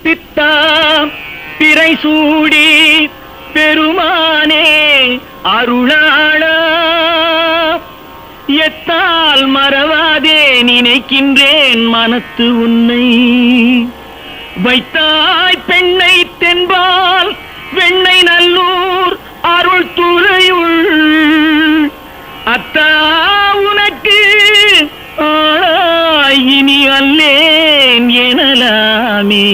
பித்தா பிறை சூடி பெருமானே அருளாளா, எத்தால் மறவாதே நினைக்கின்றேன் மனத்து உன்னை. வைத்தாய் பெண்ணை தென்பால் வெண்ணை நல்லூர் அருள் துறையுள், அத்தா உனக்கு இனி அல்லேன் எனலாமே.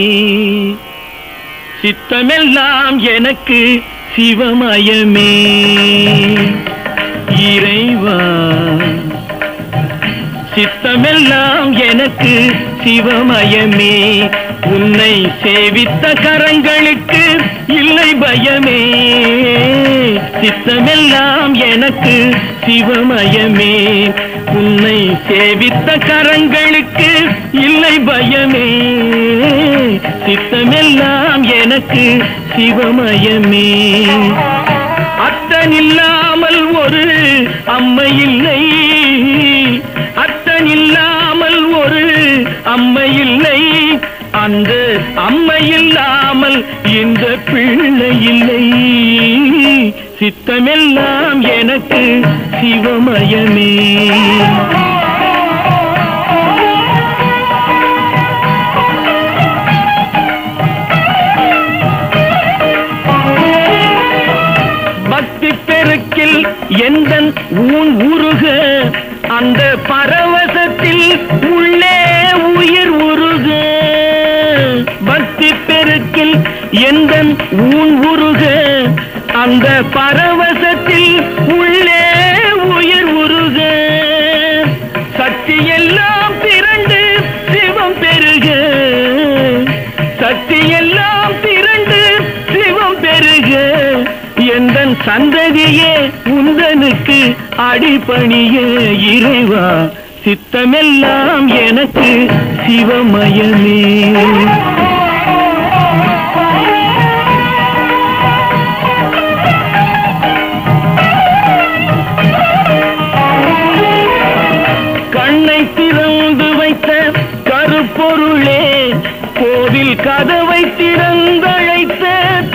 சித்தமெல்லாம் எனக்கு சிவமயமே இறைவா, சித்தமெல்லாம் எனக்கு சிவமயமே. உன்னை சேவித்த கரங்களுக்கு இல்லை பயமே. சித்தமெல்லாம் எனக்கு சிவமயமே. உன்னை சேவித்த கரங்களுக்கு இல்லை பயமே. சித்தமெல்லாம் எனக்கு சிவமயமே. அத்தனில்லாமல் ஒரு அம்மை இல்லை, அத்தனில்லாமல் ஒரு அம்மை இல்லை. அந்த அம்மை இல்லாமல் இந்த பிள்ளை இல்லை. சித்தமெல்லாம் எனக்கு சிவமயமே. பக்தி பெருக்கில் எந்தன் ஊன் உருக, அந்த பரவசத்தில் உள்ளே உயிர் உருக. பக்தி பெருக்கில் எந்தன் ஊன் உருக, அந்த பரவசத்தில் உள்ளே உயிர் உருக. சக்தி எல்லாம் திரண்டு சிவம் பெருக, சக்தி எல்லாம் திரண்டு சிவம் பெருக. எந்தன் சந்ததியே உந்தனுக்கு அடிபணிய இறைவா. சித்தமெல்லாம் எனக்கு சிவமயமே. கண்ணை திறந்து வைத்த கருப்பொருளே, கோவில் கதவை திறந்தழைத்த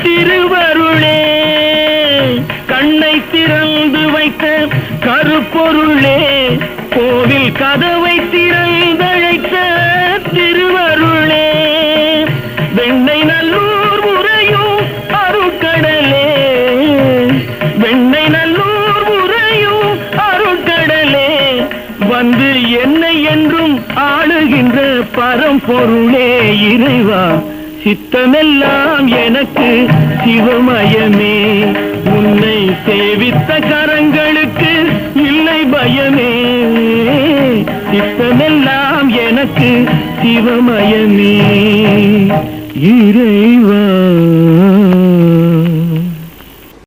திருவருளே. கண்ணை திறந்து வைத்த கருப்பொருளே, கோவில் கதவை திறந்தழைத்த திருவருளே. வெண்ணை நல்லூர் உறையும் அருட்கடலே, வெண்ணை நல்லூர் உறையும் அருட்கடலே. வந்து என்னை என்றும் ஆளுகின்ற பரம்பொருளே இறைவா. சித்தமெல்லாம் எனக்கு சிவமயமே. உன்னை சேவித்த கரங்களுக்கு இல்லை பயமே. சித்தமெல்லாம் எனக்கு சிவமயமே இறைவா.